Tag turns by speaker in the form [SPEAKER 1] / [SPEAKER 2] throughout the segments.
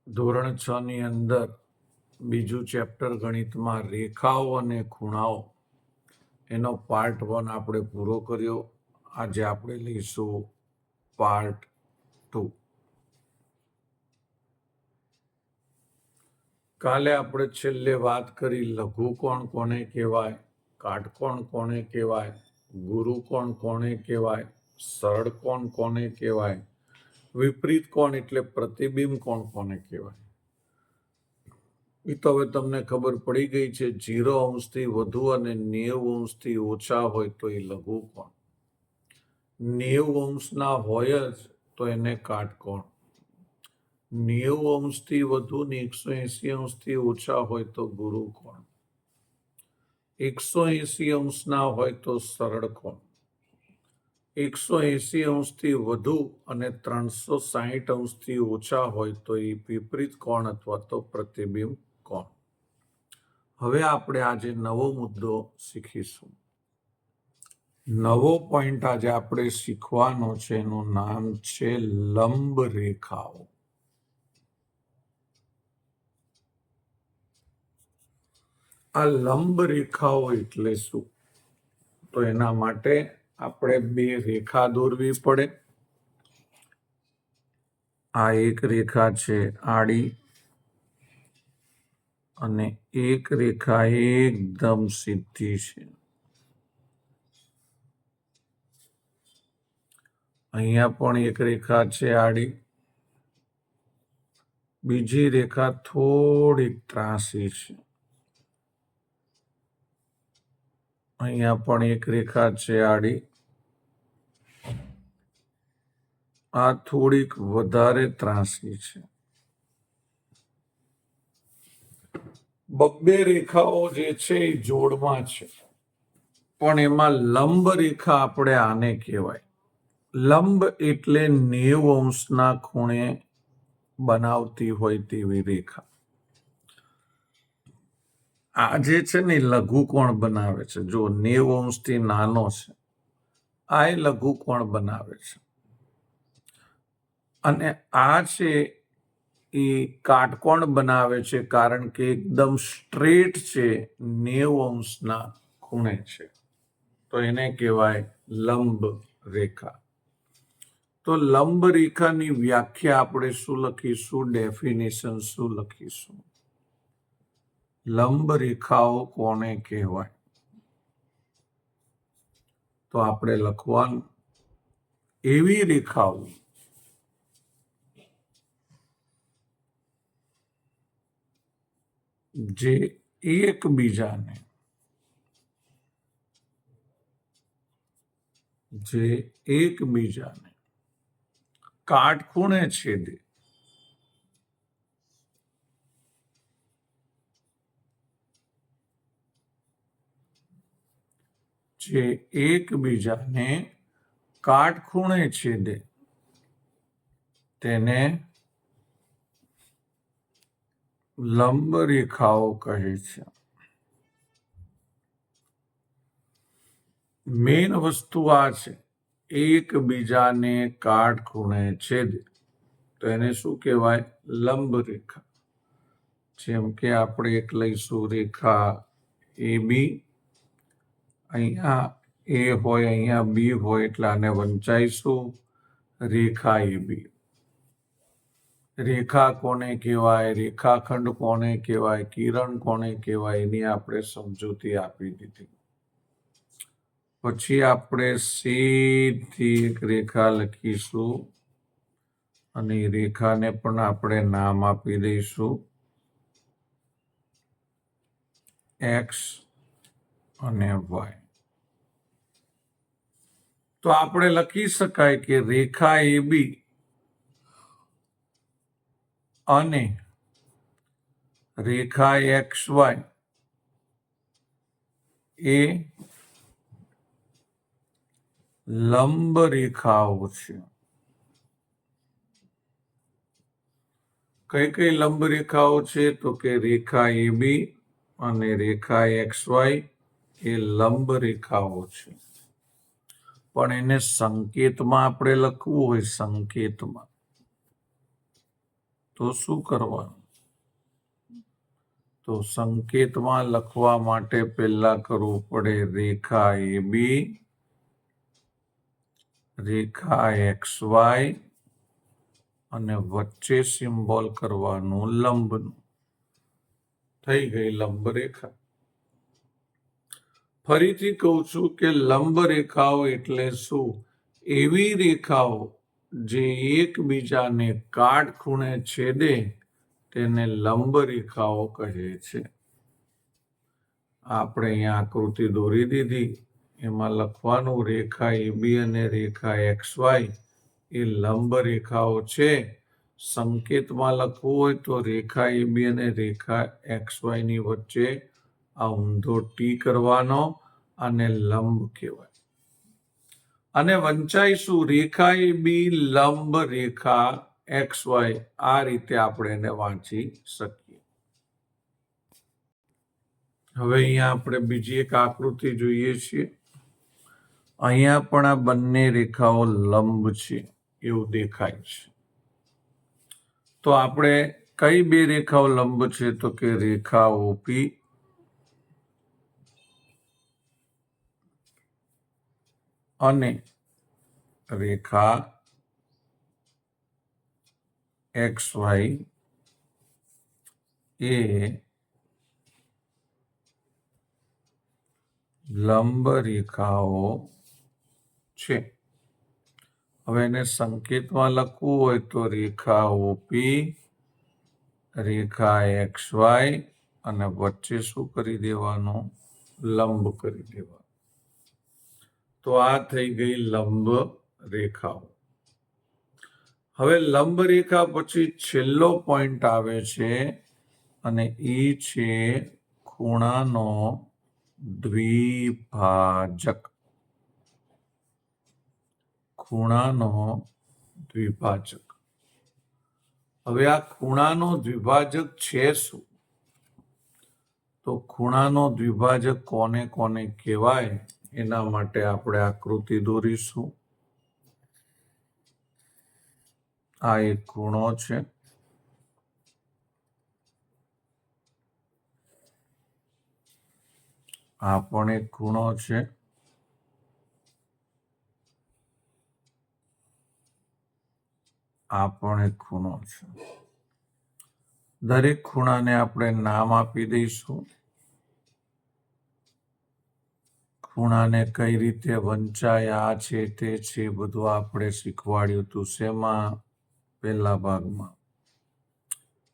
[SPEAKER 1] ધોરણ 6 ની અંદર બીજું ચેપ્ટર ગણિતમાં રેખાઓ અને ખૂણાઓ એનો પાર્ટ 1 આપણે પૂરો કર્યો. આજે આપણે લઈશું પાર્ટ 2. કાલે આપણે છેલ્લે વાત કરી લઘુકોણ કોને કહેવાય, કાટકોણ કોને કહેવાય, ગુરુકોણ કોને કહેવાય, સરળ કોણ કોને કહેવાય, વિપરીત કોણ એટલે પ્રતિબિંબ કોણ કોને કહેવાય. એ તો હવે તમને ખબર પડી ગઈ છે. 0 અંશથી વધુ અને 90 અંશથી ઓછા હોય તો એ લઘુકોણ, 90 અંશના હોય જ તો એને કાટકોણ, 90 અંશથી વધુ ને 180 અંશથી ઓછા હોય તો ગુરુકોણ, 180 અંશના હોય તો સરળ કોણ, 180 અંશથી વધુ અને 360 અંશથી ઓછા હોય તો એ વિપરીત કોણ અથવા તો પ્રતિબિંબ કોણ. હવે આપણે આજે નવો મુદ્દો શીખીશું. નવો પોઈન્ટ આજે આપણે શીખવાનો છે, એનું નામ છે લંબ રેખાઓ. આ લંબ રેખાઓ એટલે શું? તો એના માટે આપણે બે રેખા દોરવી પડે. આ એક રેખા છે આડી અને એક રેખા એકદમ સીધી છે. અહીંયા પણ એક રેખા છે આડી, બીજી રેખા થોડીક ત્રાંસી છે. અહીંયા પણ એક રેખા છે આડી, આ થોડીક વધારે ત્રાંસી છે. બબ્બે રેખાઓ જે છે એ જોડમાં છે, પણ એમાં લંબ રેખા આપણે આને કહેવાય. લંબ એટલે 90 અંશના ખૂણે બનાવતી હોય તેવી રેખા. આ જે છે ને લઘુકોણ બનાવે છે. જો 90 અંશથી નાનો છે, આ એ લઘુકોણ બનાવે છે. અને આ છે એ કાટકોણ બનાવે છે, કારણ કે એકદમ સ્ટ્રેટ છે, 90 અંશના ખૂણે છે, તો એને કહેવાય લંબ રેખા. તો લંબ રેખાની વ્યાખ્યા આપણે શું લખીશું? ડેફિનેશન શું લખીશું? લંબ રેખાઓ કોને કહેવાય? તો આપણે લખવાનું એવી રેખાઓ જે એકબીજાને કાટખૂણે છેદે. જે એકબીજાને કાટખૂણે છેદે તેને લંબ રેખાઓ કહે છે. મેન વસ્તુ આ છે, એકબીજાને કાટખૂણે છેદે તો એને શું કહેવાય? લંબ રેખા. જેમ કે આપણે એક લઈશું રેખા AB, અહીંયા A હોય, અહીંયા B હોય, એટલે આને વંચાઈશું રેખા AB. રેખા કોને કહેવાય, રેખાખંડ કોને કહેવાય, કિરણ કોને કહેવાય, એની આપણે સમજૂતી આપી દીધી. પછી આપણે સીધી એક રેખા લખીશું અને રેખાને પણ આપણે નામ આપી દઈશું X અને Y. તો આપણે લખી શકાય કે રેખા AB અને રેખા XY એ લંબ રેખાઓ છે. કઈ કઈ લંબ રેખાઓ છે? તો કે રેખા AB અને રેખા XY એ લંબ રેખાઓ છે. પણ એને સંકેતમાં આપણે લખવું હોય, સંકેતમાં તો શું કરવાનું? તો સંકેતમાં લખવા માટે પહેલા કરવું પડે રેખા AB, રેખા XY અને વચ્ચે સિમ્બોલ કરવાનું લંબનું. થઈ ગઈ લંબ રેખા. ફરીથી કહું છું કે લંબ રેખાઓ એટલે શું? એવી રેખાઓ જે એકબીજાને કાટખૂણે છેદે તેને લંબ રેખાઓ કહે છે. આપણે અહીંયા આકૃતિ દોરી દીધી, એમાં લખવાનું રેખા AB અને રેખા XY એ લંબ રેખાઓ છે. સંકેતમાં લખવું હોય તો રેખા AB અને રેખા XY ની વચ્ચે આ ઊંધો ટી કરવાનો અને લંબ કહેવાય. અને વંચાઈ શું? રેખા AB લંબ રેખા XY. આ રીતે આપણે એને વાંચી શકીએ. હવે અહીંયા આપણે બીજી એક આકૃતિ જોઈએ છીએ. અહીંયા પણ આ બંને રેખાઓ લંબ છે એવું દેખાય છે. તો આપણે કઈ બે રેખાઓ લંબ છે? તો કે રેખા OP અને રેખા XY એ લંબ રેખાઓ છે. હવે એને સંકેતમાં લખવું હોય તો રેખા OP, રેખા XY અને વચ્ચે શું કરી દેવાનું? લંબ કરી દેવાનું. તો આ થઈ ગઈ લંબ રેખાઓ. હવે લંબ રેખા પછી છેલ્લો પોઈન્ટ આવે છે અને એ છે ખૂણાનો દ્વિભાજક. ખૂણાનો દ્વિભાજક. હવે આ ખૂણાનો દ્વિભાજક છે શું? તો ખૂણાનો દ્વિભાજક કોને કોને કહેવાય એના માટે આપણે આકૃતિ દોરીશું. આ એક ખૂણો છે. આ પણ એક ખૂણો છે. આ પણ એક ખૂણો છે. દરેક ખૂણાને આપણે નામ આપી દઈશું. ખૂણાને કઈ રીતે વંચાય, આ છે તે છે બધું આપણે શીખવાડ્યું હતું. શેમાં? પહેલા ભાગમાં.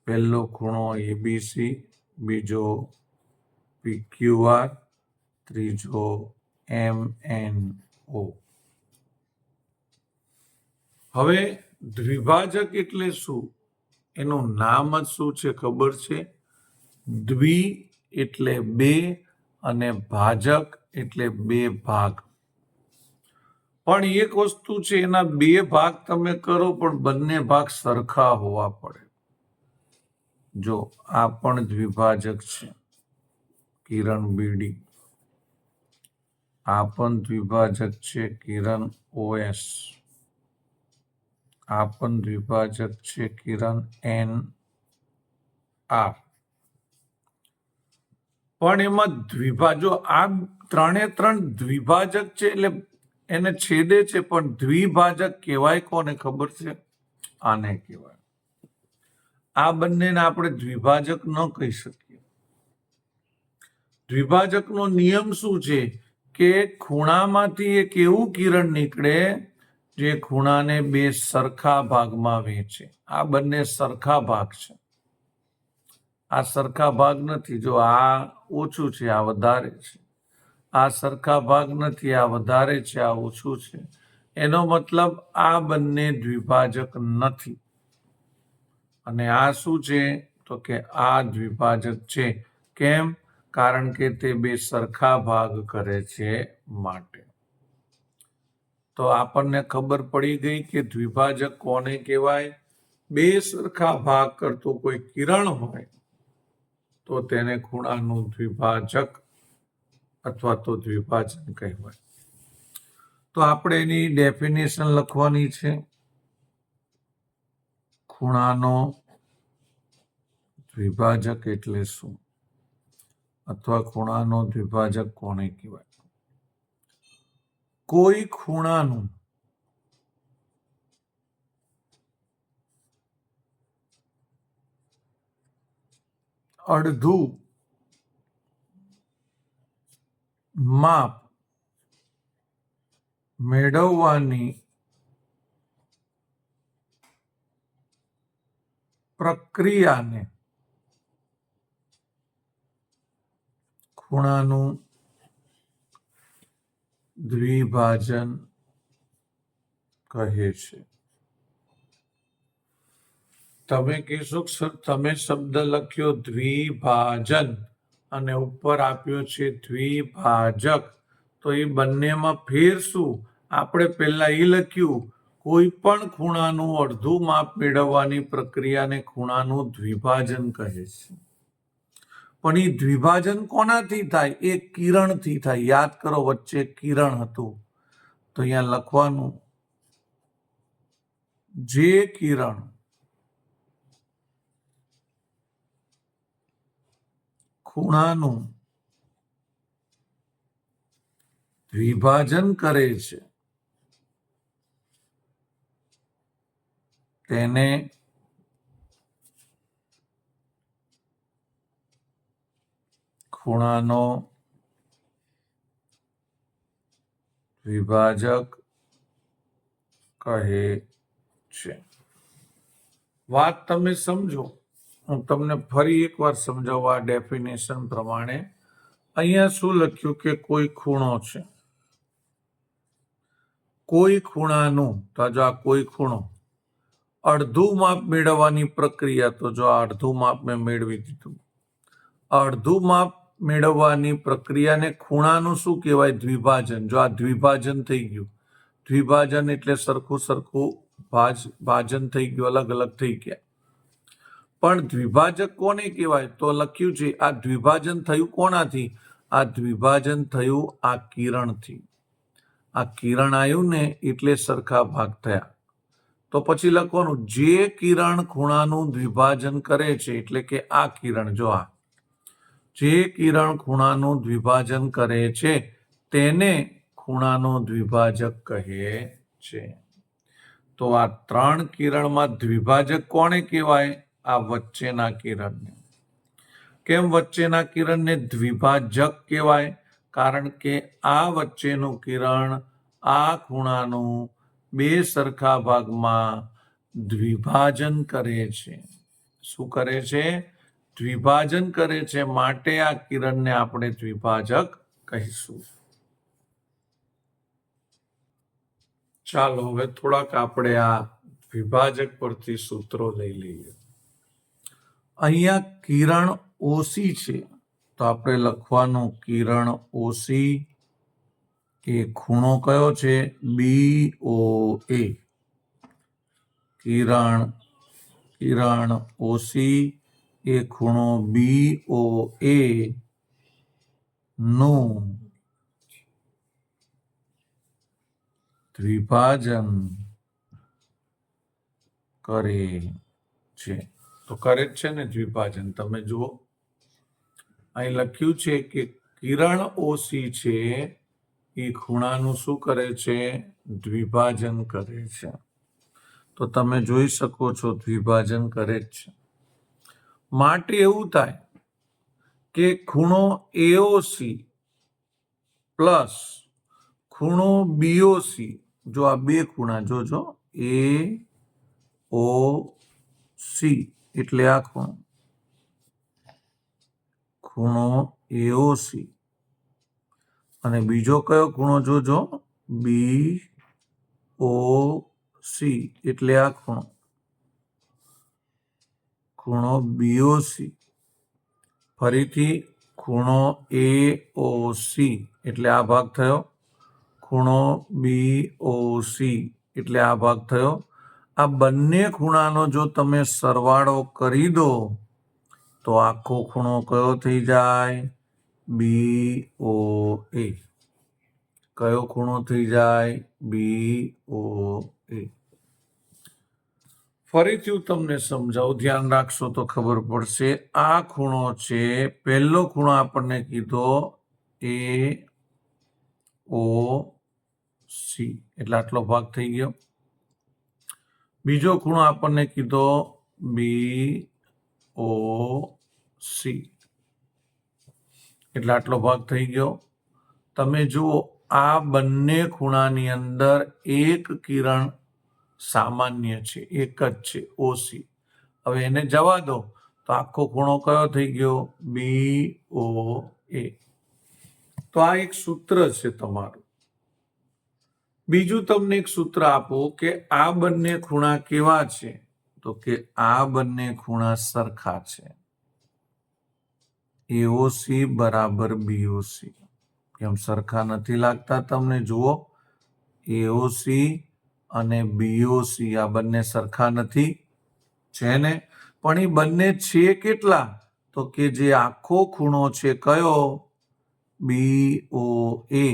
[SPEAKER 1] પહેલો ખૂણો ABC, બીજો PQR, ત્રીજો MNO. હવે દ્વિભાજક એટલે શું? એનું નામ જ શું છે ખબર છે? દ્વિ એટલે બે અને ભાજક એટલે બે ભાગ. પણ એક વસ્તુ છે, એના બે ભાગ તમે કરો પણ બંને ભાગ સરખા હોવા પડે. જો આ પણ દ્વિભાજક છે, કિરણ BD. આ પણ દ્વિભાજક છે, કિરણ OS. આ પણ દ્વિભાજક છે, કિરણ NR. પણ એમાં દ્વિભાજો આ ત્રણે ત્રણ દ્વિભાજક છે એટલે એને છેદે છે, પણ દ્વિભાજક કહેવાય કોને ખબર છે? આને કહેવાય. આ બંનેને આપણે દ્વિભાજક ન કહી શકીએ. દ્વિભાજકનો નિયમ શું છે કે ખૂણામાંથી એક એવું કિરણ નીકળે જે ખૂણાને બે સરખા ભાગમાં વહેંચે. આ બંને સરખા ભાગ છે. આ સરખા ભાગ નથી. જો આ ઓછું છે, આ વધારે છે. આ સરખા ભાગ નથી, આ વધારે છે, આ ઓછું છે. એનો મતલબ આ બંને દ્વિભાજક નથી. અને આ શું છે? તો કે આ દ્વિભાજક છે. કેમ? કારણ કે તે બે સરખા ભાગ કરે છે માટે. તો આપણને ખબર પડી ગઈ કે દ્વિભાજક કોને કહેવાય? બે સરખા ભાગ કરતો કોઈ કિરણ હોય તો તેને ખૂણાનું દ્વિભાજક અથવા તો દ્વિભાજન કહેવાય. તો આપણે એની ડેફિનેશન લખવાની છે. ખૂણાનો દ્વિભાજક એટલે શું, અથવા ખૂણાનો દ્વિભાજક કોને કહેવાય? કોઈ ખૂણાનું અડધું માપ મેળવવાની પ્રક્રિયાને ખૂણાનું દ્વિભાજન કહે છે. તમે કહેશો સર તમે શબ્દ લખ્યો દ્વિભાજન અને ઉપર આપ્યો છે દ્વિભાજક, તો એ બંનેમાં ફેર શું? આપણે પહેલા એ લખ્યું કોઈ પણ ખૂણાનું અડધું માપ મેળવવાની પ્રક્રિયાને ખૂણાનું દ્વિભાજન કહે છે. પણ એ દ્વિભાજન કોનાથી થાય? એ કિરણથી થાય. યાદ કરો, વચ્ચે કિરણ હતું, તો અહીંયા લખવાનું જે કિરણ ખૂણાનું દ્વિભાજન કરે છે તેને ખૂણાનો દ્વિભાજક કહે છે. વાત તમે સમજો, હું તમને ફરી એકવાર સમજાવવા આ ડેફિનેશન પ્રમાણે. અહીંયા શું લખ્યું કે કોઈ ખૂણો છે, કોઈ ખૂણાનું, તો જો આ કોઈ ખૂણો અડધું માપ મેળવવાની પ્રક્રિયા, તો જો આ અડધું માપ મેં મેળવી દીધું. અડધું માપ મેળવવાની પ્રક્રિયાને ખૂણાનું શું કહેવાય? દ્વિભાજન. જો આ દ્વિભાજન થઈ ગયું, દ્વિભાજન એટલે સરખું સરખું ભાજન થઈ ગયું, અલગ અલગ થઈ ગયા. પણ દ્વિભાજક કોને કહેવાય? તો લખ્યું છે આ દ્વિભાજન થયું કોનાથી? આ દ્વિભાજન થયું આ કિરણથી. આ કિરણ આવ્યું ને એટલે સરખા ભાગ થયા. તો પછી લખવાનું જે કિરણ ખૂણાનું દ્વિભાજન કરે છે, એટલે કે આ કિરણ, જો આ જે કિરણ ખૂણાનું દ્વિભાજન કરે છે તેને ખૂણાનો દ્વિભાજક કહે છે. તો આ ત્રણ કિરણમાં દ્વિભાજક કોને કહેવાય? આ વચ્ચેના કિરણને. કેમ વચ્ચેના કિરણને દ્વિભાજક કહેવાય? કારણ કે આ વચ્ચેનું કિરણ આ ખૂણાનું બે સરખા ભાગમાં દ્વિભાજન કરે છે. શું કરે છે? દ્વિભાજન કરે છે. માટે આ કિરણને આપણે દ્વિભાજક કહીશું. ચાલો હવે થોડાક આપણે આ વિભાજક પરથી સૂત્રો લઈ લઈએ. અહીંયા કિરણ ઓસી છે, તો આપણે લખવાનું કિરણ ઓસી એ ખૂણો કયો છે? BOA. કિરણ ઓસી એ ખૂણો BOA નું દ્વિભાજન કરે છે. તો કરે જ છે ને દ્વિભાજન. તમે જુઓ અહીં લખ્યું છે કે કિરણ ઓસી છે એ ખૂણાનું શું કરે છે? દ્વિભાજન કરે છે. તો તમે જોઈ શકો છો દ્વિભાજન કરે જ છે. માટે એવું થાય કે ખૂણો AOC પ્લસ ખૂણો BOC, જો આ બે ખૂણા જોજો, AOC એટલે આ ખૂણો AOC, અને બીજો કયો ખૂણો જોજો? BOC એટલે આ ખૂણો BOC. ફરીથી ખૂણો AOC એટલે આ ભાગ થયો, ખૂણો BOC એટલે આ ભાગ થયો. આ બંને ખૂણાનો જો તમે સરવાળો કરી દો તો આખો ખૂણો કયો થઈ જાય? BOA. કયો ખૂણો થઈ જાય? BOA. ફરીથી હું તમને સમજાવું, ધ્યાન રાખશો તો ખબર પડશે. આ ખૂણો છે, પહેલો ખૂણો આપણને કીધો AOC, એટલે આટલો ભાગ થઈ ગયો. બીજો ખૂણો આપણને કીધો BOC, એટલે આટલો ભાગ થઈ ગયો. તમે જુઓ, આ બંને ખૂણાની અંદર એક કિરણ સામાન્ય છે, એક જ છે, OC. હવે એને જવા દો તો આખો ખૂણો કયો થઈ ગયો? BOA. તો આ એક સૂત્ર છે તમારું. બીજું તમને એક સૂત્ર આપું કે આ બંને ખૂણા કેવા છે, તો કે આ બંને ખૂણા સરખા છે. AOC બરાબર BOC. કેમ સરખા નથી લાગતા તમને? જુઓ, AOC અને BOC આ બંને સરખા નથી, છે ને? પણ એ બંને છે કેટલા? તો કે જે આખો ખૂણો છે કયો? BOA,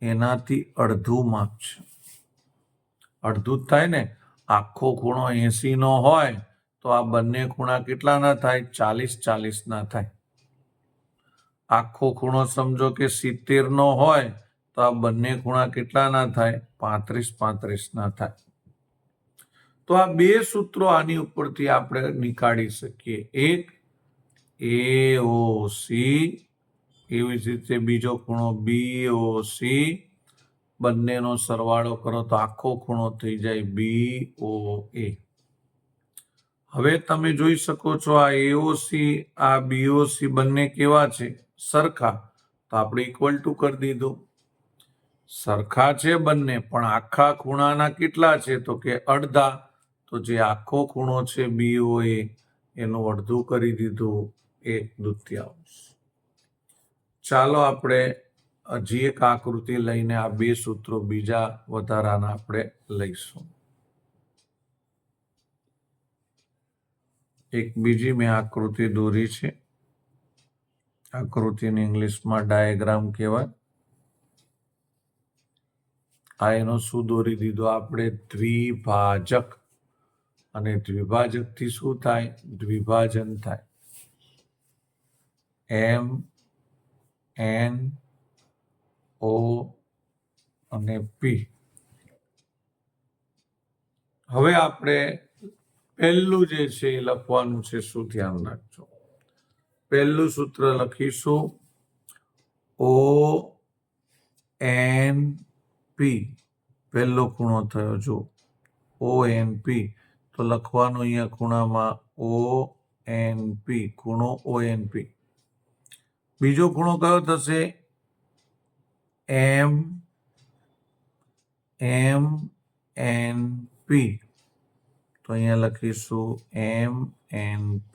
[SPEAKER 1] એનાથી અડધું માપ છે. અડધું જ થાય ને. આખો ખૂણો 80 નો હોય તો આ બંને ખૂણા કેટલા ના થાય? 40-40 ના થાય. આખો ખૂણો સમજો કે 70 નો હોય તો આ બંને ખૂણા કેટલા ના થાય? 35-35 ના થાય. તો આ બે સૂત્રો આની ઉપરથી આપણે નીકાળી શકીએ. એક AOC, એવી જ રીતે બીજો ખૂણો BOC, બંનેનો સરવાળો કરો તો આખો ખૂણો થઈ જાય BOA. હવે તમે જોઈ શકો છો, આ AOC આ BOC બંને કેવા છે? સરખા. તો આપણે ઇક્વલ ટુ કરી દીધું. સરખા છે બંને, પણ આખા ખૂણાના કેટલા છે? તો કે અડધા. તો જે આખો ખૂણો છે BOA, એનું અડધું કરી દીધું, 1/2. ચાલો આપણે હજી એક આકૃતિ લઈને આ બે સૂત્રો બીજા વધારાના આપણે લઈશું. એક બીજી મેં આકૃતિ દોરી છે. આકૃતિને ઇંગ્લિશમાં ડાયાગ્રામ કહેવાય. આ એનો શું દોરી દીધો આપણે? દ્વિભાજક. અને દ્વિભાજકથી શું થાય? દ્વિભાજન થાય. MNO અને P. હવે આપણે પહેલું જે છે એ લખવાનું છે. શું ધ્યાન રાખજો? પહેલું સૂત્ર લખીશું ONP. પહેલો ખૂણો થયો, જો ONP. તો લખવાનું અહીંયા ખૂણામાં ONP, ખૂણો ONP. બીજો ખૂણો કયો થશે? MNP. તો અહીંયા લખીશું MNP.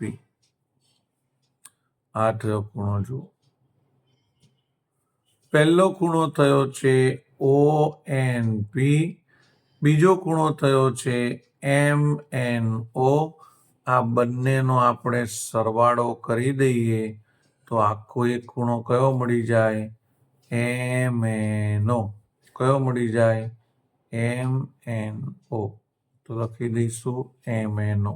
[SPEAKER 1] આ થયો ખૂણો. જુઓ, પહેલો ખૂણો થયો છે ONP, બીજો ખૂણો થયો છે MNO. આ બંનેનો આપણે સરવાળો કરી દઈએ તો આખો એક ખૂણો કયો મળી જાય? MNO. કયો મળી જાય? MNO. તો લખી દઈશું MNO.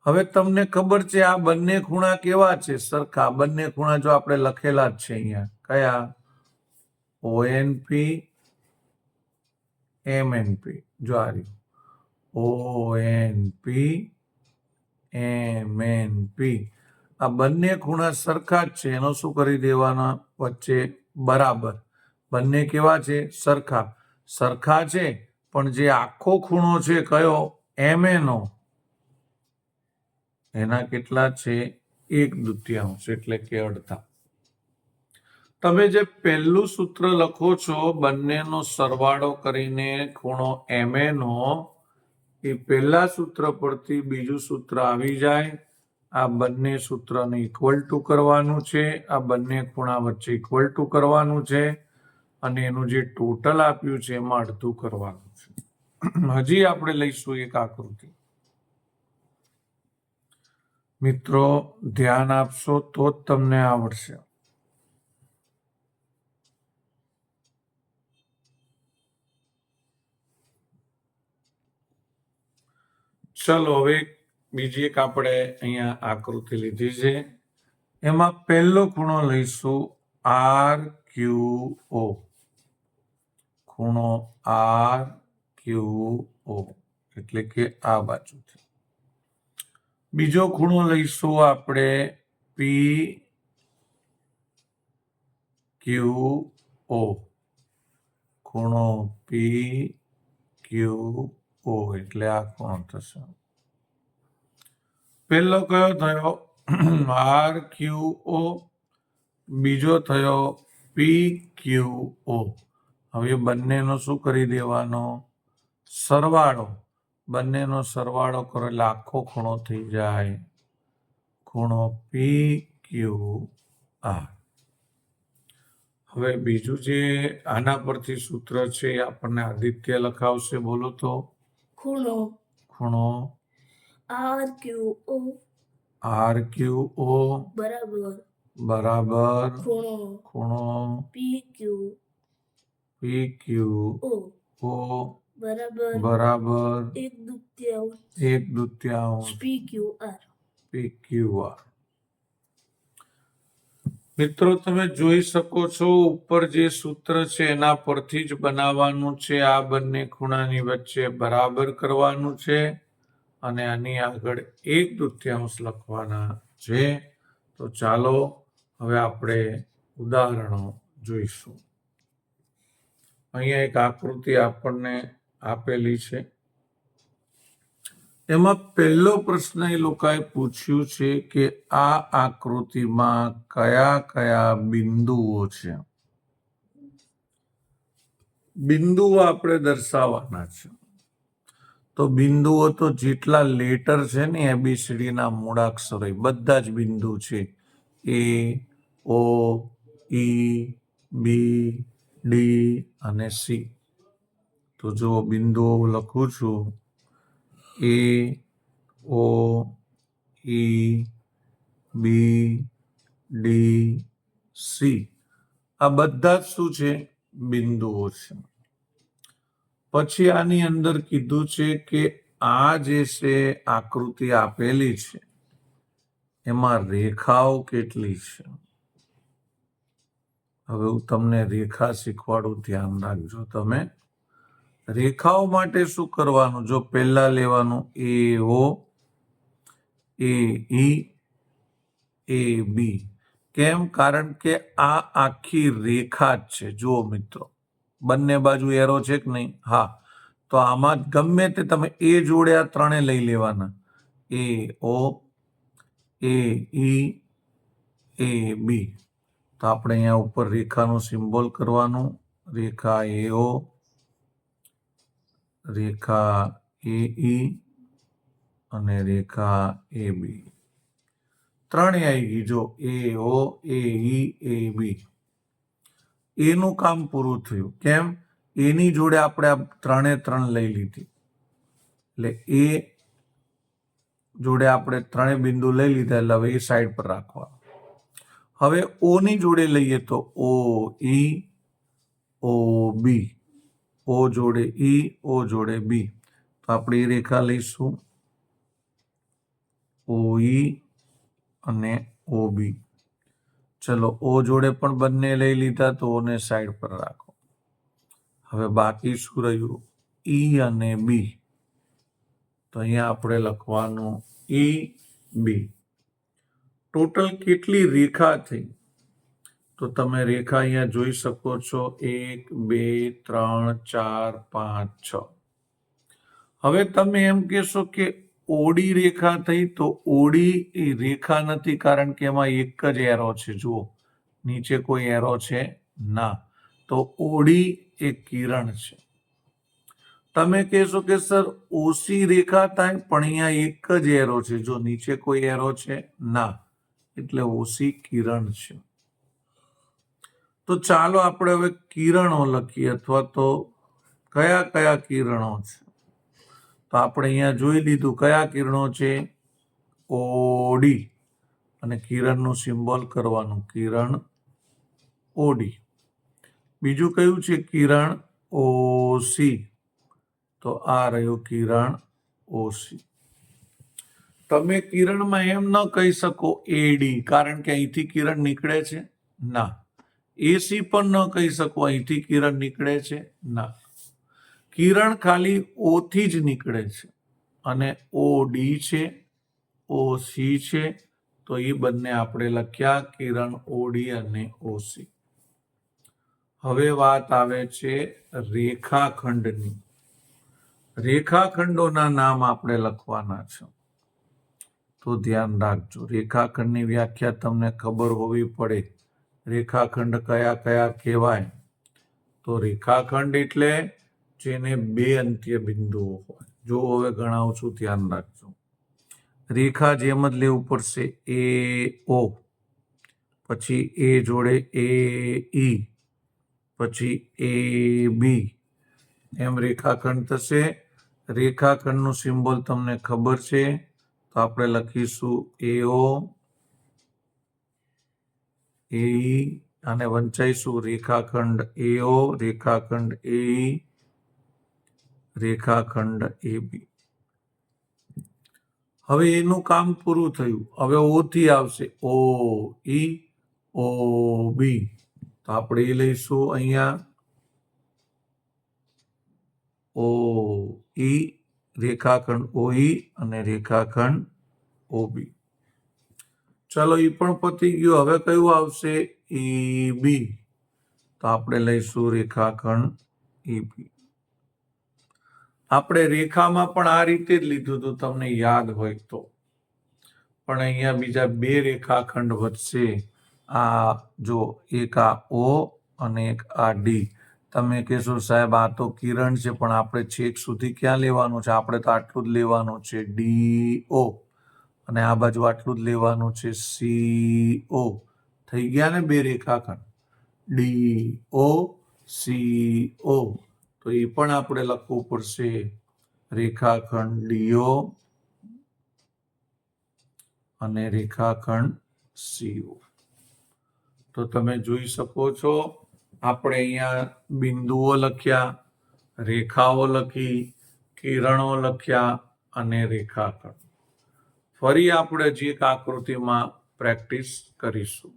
[SPEAKER 1] હવે તમને ખબર છે આ બંને ખૂણા કેવા છે? સરખા. બંને ખૂણા જો આપણે લખેલા જ છે અહીંયા. કયા? ONP, MNP. જો આ રહ્યું ONP, MNP. આ બંને ખૂણા સરખા જ છે. એનો શું કરી દેવાના? વચ્ચે બરાબર. બંને કેવા છે? સરખા. સરખા છે, પણ જે આખો ખૂણો છે કયો? MNO, એના કેટલા છે? 1/2, એટલે કે અડધા. તમે જે પહેલું સૂત્ર લખો છો, બંનેનો સરવાળો કરીને ખૂણો MNO, એ પહેલા સૂત્ર પરથી બીજું સૂત્ર આવી જાય. આ બંને સૂત્રને ઇક્વલ ટુ કરવાનું છે. આ બંને ખૂણા વચ્ચે ઇક્વલ ટુ કરવાનું છે. અને એનું જે ટોટલ આપ્યું છે એમાં અડધું કરવાનું છે. હજી આપણે લઈશું એક આકૃતિ. મિત્રો, ધ્યાન આપશો તો જ તમને આવડશે. ચલો હવે બીજી એક આપણે અહીંયા આકૃતિ લીધી છે. એમાં પહેલો ખૂણો લઈશું RQO. ખૂણો RQO એટલે કે આ બાજુથી. બીજો ખૂણો લઈશું આપણે PQO. ખૂણો PQO એટલે આ ખૂણો થશે. પહેલો કયો થયો? RQO. બીજો થયો PQO. હવે બંનેનો શું કરી દેવાનો? સરવાળો. બંનેનો સરવાળો કરો એટલે આખો ખૂણો થઈ જાય ખૂણો PQR. હવે બીજું જે આના પરથી સૂત્ર છે એ આપણને આદિત્ય લખાવશે. બોલો તો. ખૂણો RQO બરાબર ખૂણો PQO બરાબર 1/2 PQR. મિત્રો તમે જોઈ શકો છો ઉપર જે સૂત્ર છે એના પરથી જ બનાવવાનું છે. આ બંને ખૂણાની વચ્ચે બરાબર કરવાનું છે અને આની આગળ 1/2 લખવાના છે. તો ચાલો હવે આપણે ઉદાહરણો જોઈશું. અહીંયા એક આકૃતિ આપણને આપેલી છે. એમાં પહેલો પ્રશ્ન એ લોકોએ પૂછ્યું છે કે આ આકૃતિમાં કયા કયા બિંદુઓ છે. બિંદુઓ આપણે દર્શાવવાના છે. તો બિંદુઓ તો જેટલા લેટર છે ને ABCD ના મૂળાક્ષરો બધા જ બિંદુ છે. A, O, E, B, D અને C. તો જો બિંદુઓ લખું છું A, O, E, B, D, C. આ બધા જ શું છે? બિંદુઓ છે. પછી આની અંદર કીધું છે કે આ જે છે આકૃતિ આપેલી છે એમાં રેખાઓ કેટલી છે. હવે હું તમને રેખા શીખવાડું, ધ્યાન રાખજો તમે. રેખાઓ માટે શું કરવાનું? જો પહેલા લેવાનું AO, AE, AB. કેમ? કારણ કે આ આખી રેખા જ છે. જુઓ મિત્રો, બંને બાજુ એરો છે કે નહીં? હા. તો આમાં ગમે તે તમે એ જોડે આ ત્રણે લઈ લેવાના. AO, AE, AB. તો આપણે અહીંયા ઉપર રેખાનું સિમ્બોલ કરવાનું. રેખા AO, રેખા AE અને રેખા AB. ત્રણે આવી ગઈ. જો AO, AE, AB. એનું કામ પૂરું થયું. કેમ? એની જોડે આપણે આ ત્રણે ત્રણ લઈ લીધી. એટલે એ જોડે આપણે ત્રણે બિંદુ લઈ લીધા એટલે હવે એ સાઈડ પર રાખવા. હવે O ની જોડે લઈએ તો OE, OB. O જોડે E, O જોડે B. તો આપણે એ રેખા લઈશું OE અને OB. ચલો O જોડે પણ બંને લઈ લીધા તો ઓને સાઈડ પર રાખો. હવે બાકી શું રહ્યું? E અને B. તો અહીંયા આપણે લખવાનું EB. ટોટલ કેટલી રેખા થઈ? તો તમે રેખા અહીંયા જોઈ શકો છો 1, 2, 3, 4, 5, 6. હવે તમે એમ કહેશો કે OD રેખા થઈ. તો OD એ રેખા નથી, કારણ કે એમાં એક જ એરો છે. જુઓ, નીચે કોઈ એરો છે ના. તો OD એ કિરણ છે. તમે કહેશો કે સર OC રેખા થાય, પણ અહીંયા એક જ એરો છે. જો નીચે કોઈ એરો છે ના, એટલે OC કિરણ છે. તો ચાલો આપણે હવે કિરણો લખીએ, અથવા તો કયા કયા કિરણો છે. તો આપણે અહીંયા જોઈ લીધું કયા કિરણો છે. OD અને કિરણનું સિમ્બોલ કરવાનું, કિરણ OD. બીજું કયું છે? કિરણ OC. તો આ રહ્યું કિરણ OC. તમે કિરણમાં એમ ન કહી શકો એડી, કારણ કે અહીંથી કિરણ નીકળે છે ના. એસી પણ ન કહી શકો અહીંથી કિરણ નીકળે છે ના. કિરણ ખાલી ઓ થી જ નીકળે છે, અને ઓ ડી છે, ઓ સી છે, તો એ બંને આપણે લખ્યા કિરણ ઓડી અને ઓસી. હવે વાત આવે છે રેખાખંડની. રેખાખંડોના નામ આપણે લખવાના છે, તો ધ્યાન રાખજો. રેખાખંડની વ્યાખ્યા તમને ખબર હોવી પડે. રેખાખંડ કયા કયા કહેવાય? તો રેખાખંડ એટલે જેને બે અંત્ય બિંદુઓ હોય. જો હવે ગણાવું છું, ધ્યાન રાખજો. રેખા જેમ જ લેવું પડશે, એ ઓ, પછી એ જોડે એ ઈ, પછી એ બી, એમ રેખાખંડ થશે. રેખાખંડનું સિમ્બોલ તમને ખબર છે, તો આપણે લખીશું એઓ, એ અને વંચાઈશું રેખાખંડ એઓ, રેખાખંડ એ, રેખાખંડ એ બી. હવે એનું કામ પૂરું થયું. હવે ઓ થી આવશે ઓ ઈ, ઓ બી, તો આપણે એ લઈશું અહીંયા ઓ ઈ, રેખાખંડ ઓ ઈ અને રેખાખંડ ઓ બી. ચલો એ પણ પતી ગયું. હવે કયું આવશે? ઈ બી, તો આપણે લઈશું રેખાખંડ ઈ બી. આપણે રેખામાં પણ આ રીતે જ લીધું હતું, તમને યાદ હોય તો. પણ અહીંયા બીજા બે રેખાખંડ વધશે. આ જો, એક આ ઓ અને એક આ ડી. તમે કહેશો સાહેબ આ તો કિરણ છે, પણ આપણે છેક સુધી ક્યાં લેવાનું છે? આપણે તો આટલું જ લેવાનું છે, ડી ઓ, અને આ બાજુ આટલું જ લેવાનું છે, સી ઓ. થઈ ગયા ને બે રેખાખંડ, ડી ઓ સી ઓ. તો એ પણ આપણે લખવું પડશે રેખાખંડ ડીઓ અને રેખાખંડ સીઓ. તો તમે જોઈ શકો છો, આપણે અહીંયા બિંદુઓ લખ્યા, રેખાઓ લખી, કિરણો લખ્યા અને રેખાખંડ. ફરી આપણે હજી એક આકૃતિમાં પ્રેક્ટિસ કરીશું.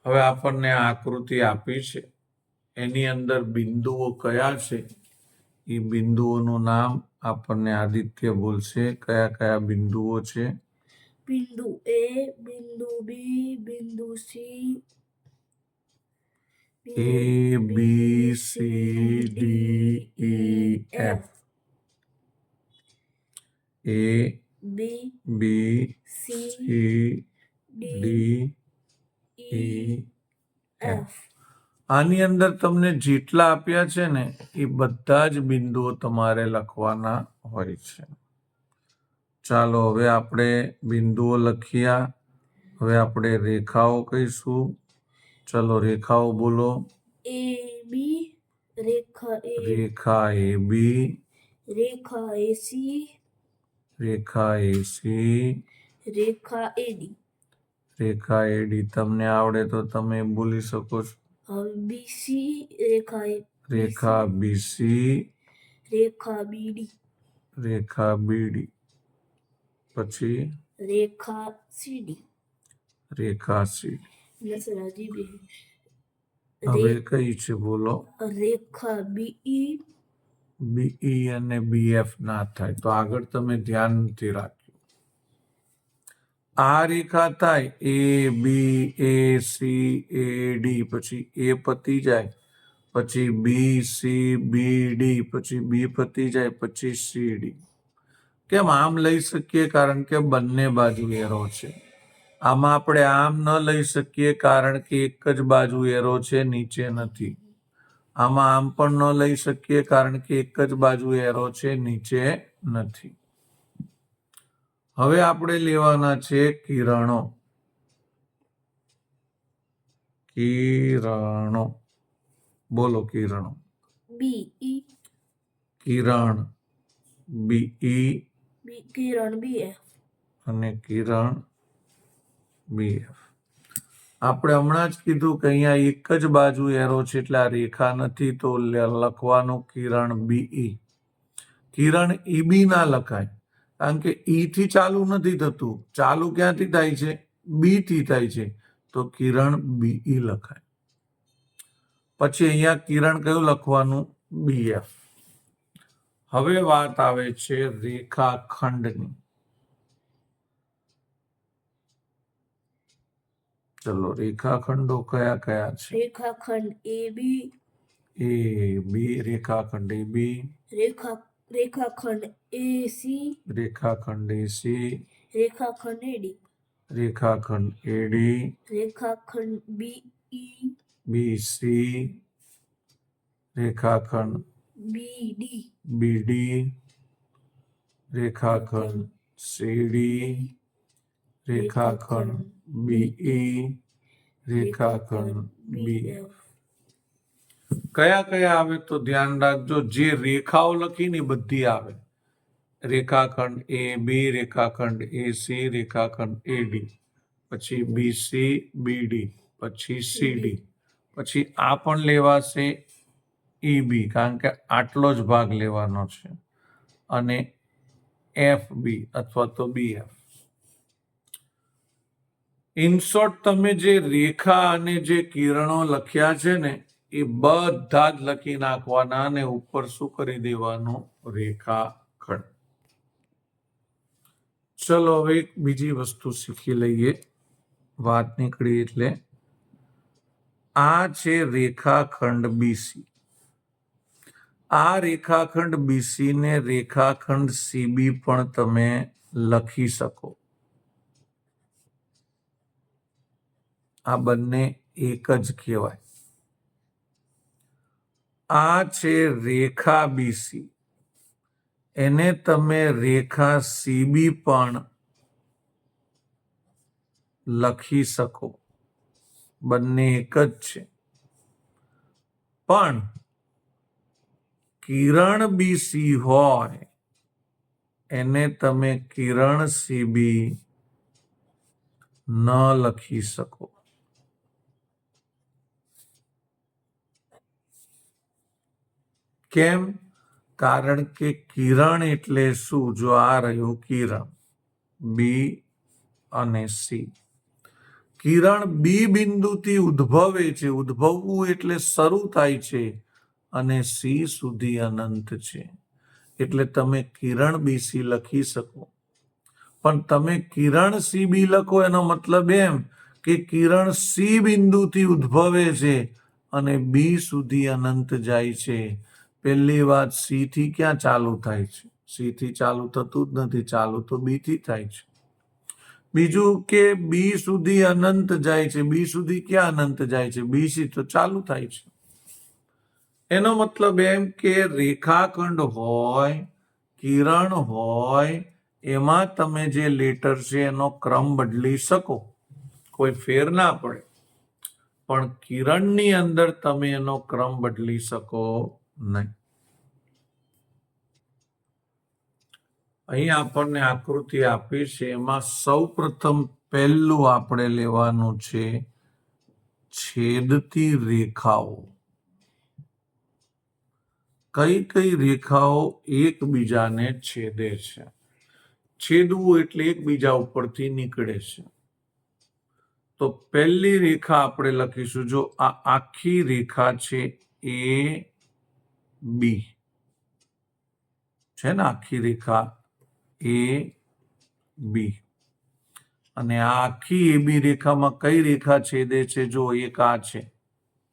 [SPEAKER 1] હવે આપણને આકૃતિ આપી છે, એની અંદર બિંદુઓ કયા છે? એ બિંદુઓનું નામ આપણને આદિત્ય બોલશે. કયા કયા બિંદુઓ છે?
[SPEAKER 2] બિંદુ એ, બિંદુ બી, બિંદુ C,
[SPEAKER 1] A B C D E F. A B C D E F. આની અંદર તમને જેટલા આપ્યા છે ને, એ બધા જ બિંદુઓ તમારે લખવાના હોય છે. ચાલો હવે આપણે બિંદુઓ લખ્યા. હવે આપણે રેખાઓ કહીશું. ચલો રેખાઓ બોલો.
[SPEAKER 2] એ બી, રેખા એ,
[SPEAKER 1] રેખા એ બી,
[SPEAKER 2] રેખા A C,
[SPEAKER 1] Rekha A C,
[SPEAKER 2] Rekha A D.
[SPEAKER 1] Rekha A D તમને આવડે તો તમે બોલી શકો છો.
[SPEAKER 2] હવે બીસી, રેખા એ,
[SPEAKER 1] રેખા બીસી,
[SPEAKER 2] રેખા બીડી,
[SPEAKER 1] રેખા બીડી, પછી
[SPEAKER 2] રેખા સીડી,
[SPEAKER 1] રેખા સીડી.
[SPEAKER 2] નસરાજી
[SPEAKER 1] હવે કઈ છે બોલો?
[SPEAKER 2] રેખા બીઈ,
[SPEAKER 1] બીઈ અને બીએફ ના થાય, તો આગળ તમે ધ્યાન નથી રાખ્યું. આ રેખા થાય એ બી એ સી એ ડી, પછી એ પતી જાય, પછી બી સી બી ડી, પછી બી પતી જાય, પછી સી ડી. કેમ આમ લઈ શકીએ? કારણ કે બંને બાજુ એરો છે. આમાં આપણે આમ ન લઈ શકીએ, કારણ કે એક જ બાજુ એરો છે, નીચે નથી. આમાં આમ પણ ન લઈ શકીએ, કારણ કે એક જ બાજુ એરો છે, નીચે નથી. હવે આપણે લેવાના છે કિરણો. કિરણો બોલો. કિરણો.
[SPEAKER 2] BE,
[SPEAKER 1] Kiran BE,
[SPEAKER 2] Kiran BF
[SPEAKER 1] અને કિરણ બીએફ. આપણે હમણાં જ કીધું કે અહીંયા એક જ બાજુ એરો છે, એટલે આ રેખા નથી, તો લખવાનું કિરણ બીઈ. કિરણ ઈબી ના લખાય, કારણ કે ઈ થી ચાલુ નથી થતું, ચાલુ ક્યાંથી થાય છે? બી થી થાય છે, તો કિરણ બીઈ લખાય. પછી અહીંયા કિરણ કયું લખવાનું? બીએફ. હવે વાત આવે છે રેખાખંડની. ચલો, રેખાખંડો કયા કયા છે?
[SPEAKER 2] રેખાખંડ એ બી,
[SPEAKER 1] એ બી, રેખાખંડ એ બી,
[SPEAKER 2] રેખાખંડ એ સી,
[SPEAKER 1] રેખાખંડ એસી,
[SPEAKER 2] રેખાખંડ એડી,
[SPEAKER 1] રેખાખંડ એડી,
[SPEAKER 2] રેખાખંડ બીઈ,
[SPEAKER 1] બીસી, રેખાખંડ
[SPEAKER 2] બીડી,
[SPEAKER 1] બીડી, રેખાખંડ સીડી, રેખાખંડ બીઈ, રેખાખંડ બીએફ. કયા કયા આવે તો ધ્યાન રાખજો, જે રેખાઓ લખીને બધી આવે. રેખાખંડ એ બી, રેખાખંડ એસી, રેખાખંડ એડી, પછી બીસી, બીડી, પછી સીડી, પછી આ પણ લેવાશે ઈબી, કારણ કે આટલો જ ભાગ લેવાનો છે, અને એફ બી અથવા તો બીએફ. ઇન શોર્ટ, તમે જે રેખા અને જે કિરણો લખ્યા છે ને, એ બધા જ લખી નાખવાના અને ઉપર શું કરી દેવાનું? રેખાખંડ. ચલો, હવે એક બીજી વસ્તુ શીખી લઈએ. વાત નીકળી એટલે આ છે રેખાખંડ બીસી. આ રેખાખંડ બીસી ને રેખાખંડ સીબી પણ તમે લખી શકો. આ બંને એક જ કહેવાય. આ છે રેખા બીસી, એને તમે રેખા સીબી પણ લખી શકો. બંને એક જ છે. પણ કિરણ બીસી હોય એને તમે કિરણ સીબી ન લખી શકો. કેમ? કારણ કે કિરણ એટલે શું? જો આ રહ્યું કિરણ, બી અને સી. કિરણ બી બિંદુથી ઉદ્ભવે છે, ઉદ્ભવવું એટલે શરૂ થાય છે, અને સી સુધી અનંત છે. એટલે તમે કિરણ બીસી લખી શકો. પણ તમે કિરણ સીબી લખો એનો મતલબ એમ કે કિરણ સી બિંદુથી ઉદ્ભવે છે અને બી સુધી અનંત જાય છે. પહેલી વાત, સી થી ક્યાં ચાલુ થાય છે? સી થી ચાલુ થતું જ નથી, ચાલુ તો બી થી થાય છે. બીજું કે બી સુધી અનંત જાય છે. બી સુધી ક્યાં અનંત જાય છે? બી સી તો ચાલુ થાય છે. એનો મતલબ એમ કે રેખાખંડ હોય, કિરણ હોય, એમાં તમે જે લેટર છે એનો ક્રમ બદલી શકો, કોઈ ફેર ના પડે. પણ કિરણની અંદર તમે એનો ક્રમ બદલી શકો નહીં. અહીં આપણને આકૃતિ આપી છે, એમાં સૌ પ્રથમ પહેલું આપણે લેવાનું છે છેદતી રેખાઓ. કઈ કઈ રેખાઓ એકબીજાને છેદે છે? છેદવું એટલે એકબીજા ઉપરથી નીકળે છે. તો પહેલી રેખા આપણે લખીશું. જો આ આખી રેખા છે એ બી છે ને, આખી રેખા એ બી, અને આ આખી એ બી રેખામાં કઈ રેખા છેદે છે? જો એક આ છે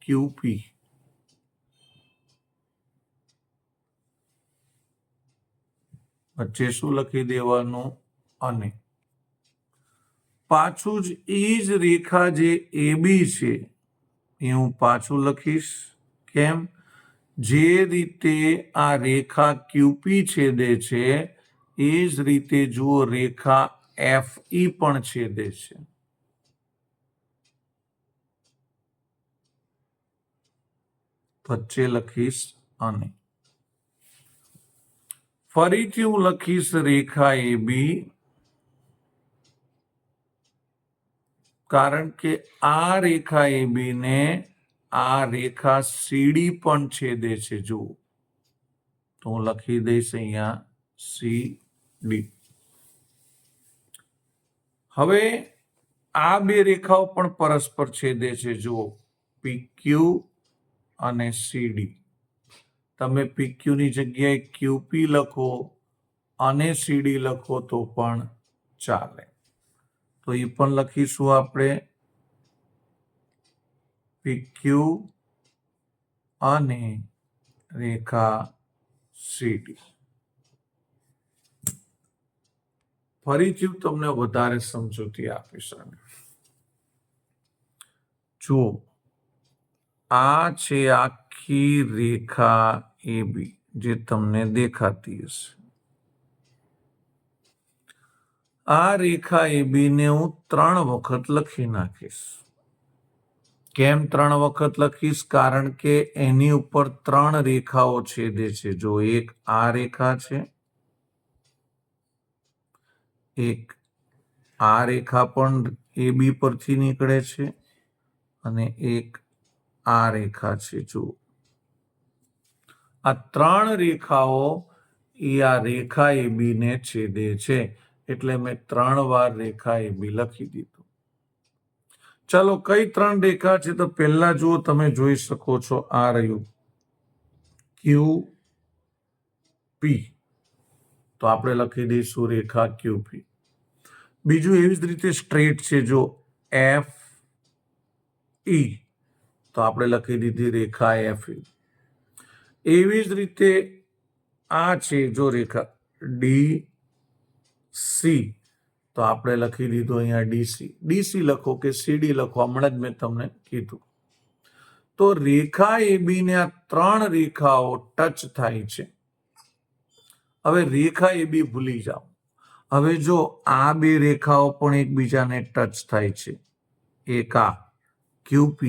[SPEAKER 1] ક્યુપી. વચ્ચે શું લખી દેવાનું? અને પાછું જ એ જ રેખા જે એ બી છે એ હું પાછું લખીશ. કેમ? જે રીતે આ રેખા ક્યુપી છેદે છે એ જ રીતે જુઓ રેખા એફ ઈ પણ છેદે છે. વચ્ચે લખીશ અને. ફરીથી હું લખીશ રેખા એ બી, કારણ કે આ રેખા એ બી ને આ રેખા સીડી પણ છેદે છે. જુઓ, તો હું લખી દઈશ અહીંયા સી ડી. હવે આ બે રેખાઓ પણ પરસ્પર છેદે છે. જુઓ, PQ અને CD. તમે PQ ની જગ્યાએ QP લખો અને CD લખો તો પણ ચાલે. તો એ પણ લખીશું આપણે, PQ અને રેખા CD. ફરીથી તમને વધારે સમજૂતી આપીશ. જુઓ, આ છે આખી રેખા AB જે તમને દેખાતી હશે. આ રેખા AB ને હું 3 વખત લખી નાખીશ. કેમ 3 વખત લખીશ? કારણ કે એની ઉપર 3 રેખાઓ છેદે છે. જો એક આ રેખા છે, એક આ રેખા પણ AB પરથી નીકળે છે અને એક આ રેખા છે. જુઓ, આ 3 રેખાઓ એ આ રેખા AB ને છેદે છે. એટલે મેં 3 વાર રેખા AB લખી દીધું. ચાલો, કઈ 3 રેખા છે? તો પહેલા જુઓ, તમે જોઈ શકો છો, આ રહ્યું QP. તો આપણે લખી દઈશું રેખા QP. બીજું એવી જ રીતે સ્ટ્રેટ છે, જો FE. તો આપણે લખી દીધી રેખા FE. એવી જ રીતે આ છે, જો રેખા DC. તો આપણે લખી દીધું અહીંયા DC લખો કે CD લખો, હમણાં જ મેં તમને કીધું. તો રેખા AB ને આ 3 રેખાઓ ટચ થાય છે. હવે રેખા AB ભૂલી જાઓ. હવે જો આ 2 રેખાઓ પણ એકબીજાને ટચ થાય છે, એક આ QP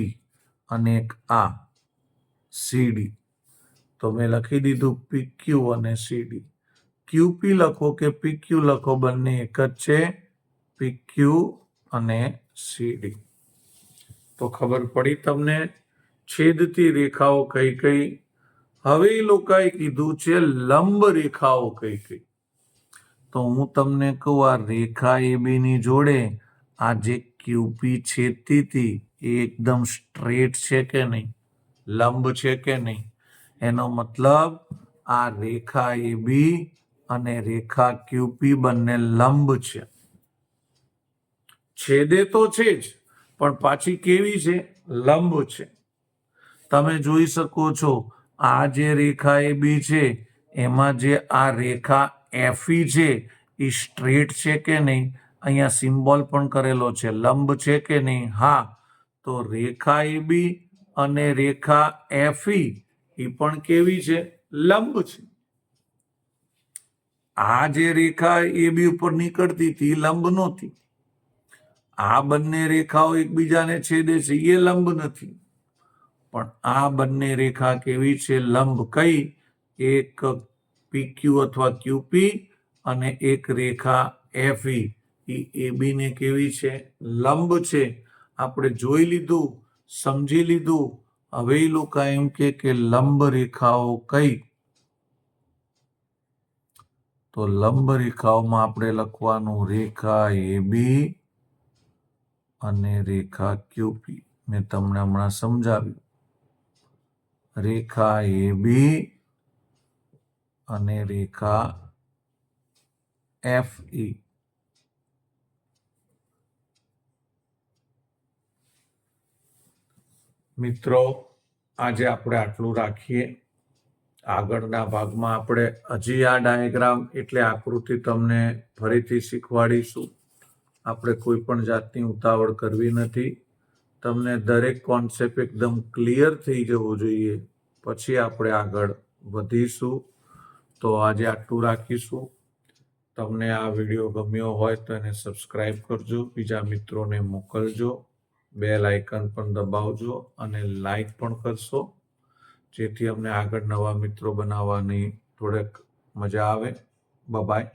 [SPEAKER 1] અને એક આ CD. તો મેં લખી દીધું PQ અને CD. QP લખો કે PQ લખો, બંને એક જ છે, PQ અને CD. તો ખબર પડી તમને છેદતી રેખાઓ કઈ કઈ. હવે એ લોકોએ કીધું છે લંબ રેખાઓ કઈ કઈ. તો હું તમને કહું, આ રેખા AB ની જોડે આ જે QP છેદતી હતી એ એકદમ સ્ટ્રેટ છે કે નહીં, લંબ છે કે નહીં? એનો મતલબ આ રેખા AB અને રેખા QP બંને લંબ છે. છેદે તો છે જ, પણ પાછી કેવી છે? લંબ છે. તમે જોઈ શકો છો, આ જે રેખા AB છે એમાં જે આ રેખા FE છે એ સ્ટ્રેટ છે કે નહીં? અહીંયા સિમ્બોલ પણ કરેલો છે, લંબ છે કે નહીં? હા. તો રેખા AB અને રેખા FE એ પણ કેવી છે? લંબ છે. આ જે રેખા AB ઉપર નીકળતી હતી લંબ નહોતી. આ બંને રેખાઓ એકબીજાને છેદે છે, એ લંબ નથી. પણ આ બંને રેખા કેવી છે? લંબ. કઈ? એક PQ અથવા QP અને એક રેખા FE એ AB ને કેવી છે? લંબ છે. આપણે જોઈ લીધું, સમજી લીધું. હવે એ લોકો એમ કે લંબ રેખાઓ કઈ? તો લંબ રેખાઓમાં આપણે લખવાનું રેખા AB અને રેખા QP. મેં તમને હમણાં સમજાવ્યું. રેખા AB અને રેખા FE. મિત્રો, આજે આપણે આટલું રાખીએ. આગળના ભાગમાં આપણે હજી આ ડાયાગ્રામ એટલે આકૃતિ તમને ફરીથી શીખવાડીશું. આપણે કોઈ પણ જાતની ઉતાવળ કરવી નથી. તમને દરેક કોન્સેપ્ટ એકદમ ક્લિયર થઈ જવો જોઈએ, પછી આપણે આગળ વધીશું. તો આજે આટલું રાખીશું. તમને આ વિડીયો ગમ્યો હોય તો એને સબસ્ક્રાઇબ કરજો, બીજા મિત્રોને મોકલજો, બેલ આઇકન પણ દબાવજો અને લાઈક પણ કરશો, જેથી અમને આગળ નવા મિત્રો બનાવવાની થોડીક મજા આવે. બાય.